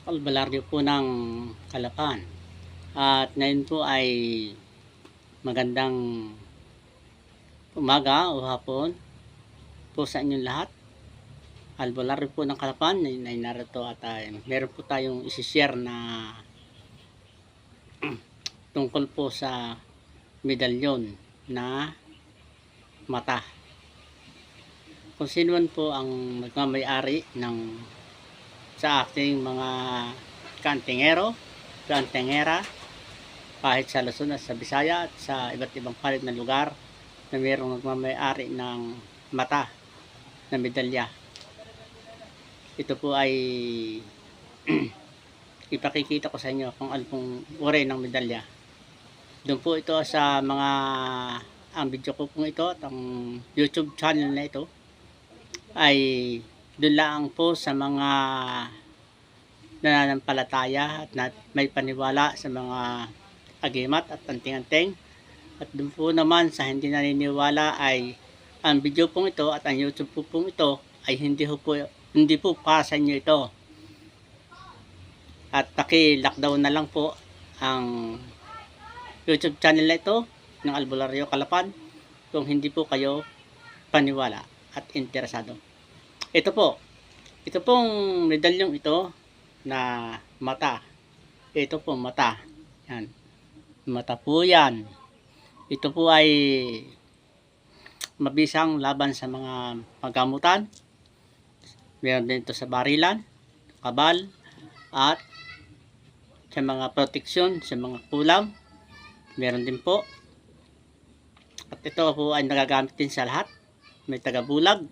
Albularyo po ng Kalapan. At ngayon po ay magandang umaga o hapon po sa inyong lahat. Albularyo po ng Kalapan ay narito at meron po tayong isi-share na tungkol po sa medalyon na mata. Kung sino man po ang nagmamay-ari ng sa ating mga kantingero, kantingera, kahit sa Luzon at sa Visaya at sa iba't ibang palig na lugar na mayroong nagmamay-ari ng mata na medalya. Ito po ay ipakikita ko sa inyo kung ano pong uri ng medalya. Doon po ito sa mga ang video ko pong ito at ang YouTube channel na ito ay doon lang po sa mga nananampalataya at may paniwala sa mga agimat at anting-anting. At doon po naman sa hindi naniniwala ay ang video pong ito at ang YouTube po pong ito ay hindi po para sa inyo ito. At paki-lockdown na lang po ang YouTube channel na ito ng Albularyo Kalapan kung hindi po kayo paniwala at interesado. Ito pong medalyong ito na mata. Ito po mata. Yan. Mata po yan. Ito po ay mabisang laban sa mga paggamutan. Meron din ito sa barilan, kabal, at sa mga proteksyon, sa mga kulam. Meron din po. At ito po ay nagagamit din sa lahat. May tagabulag,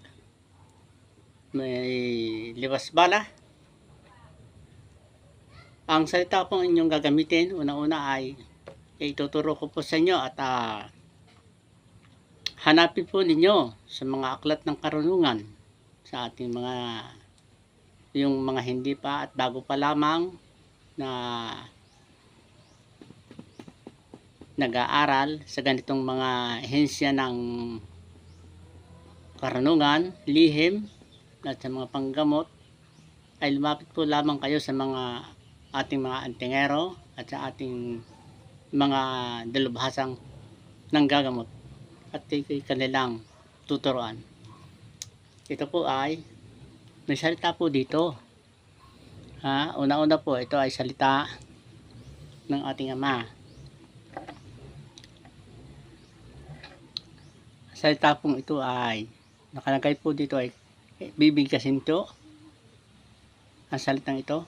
may liwas bala. Ang salita po inyong gagamitin, una-una ay ituturo ko po sa inyo at hanapin po ninyo sa mga aklat ng karunungan sa ating yung mga hindi pa at bago pa lamang na nag-aaral sa ganitong mga ehensya ng karunungan, lihim at sa mga panggamot, ay lumapit po lamang kayo sa ating mga antingero at sa ating mga dalubhasang nanggagamot at kanilang tuturuan. Ito po ay may salita po dito. Una-una po, ito ay salita ng ating Ama. Salita pong ito ay nakalagay po dito ay bibigkasin to ang salitang ito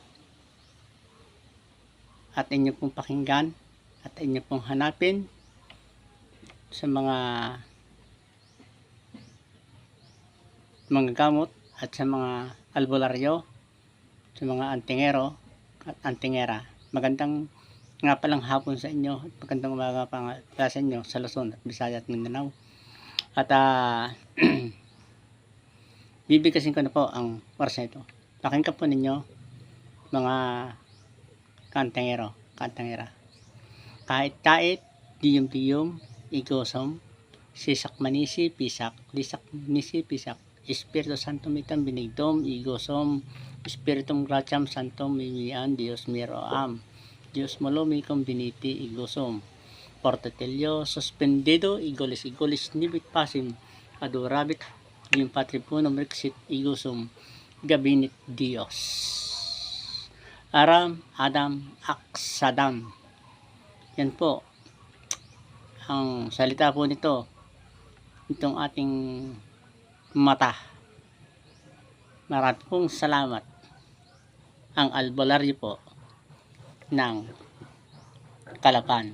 at inyo pong pakinggan at inyo pong hanapin sa mga gamot at sa mga albularyo, sa mga antingero at antingera. Magandang nga palang hapon sa inyo at magandang umaga pa sa inyo sa Luzon at Visaya at Mindanao. At bibigkasin ko na po ang oras ito. Pakinggan po ninyo mga kantangero, kantangera. Kahit diyom-diyom, igosom, sisak manisi, pisak, lisak manisi, pisak, Espiritu Santo mitam binigdom, igosom, Espiritum gratiam santom mimian, Dios miro am, Dios molomi com biniti, igosom, portatelio, suspendido, igolis nibit pasim, adorabit, yung patripunum rexit, igosom, gabinit Dios. Aram, Adam, Aksadam. Yan po ang salita po nito, itong ating mata. Marami pong salamat. Ang albularyo po ng Kalapan.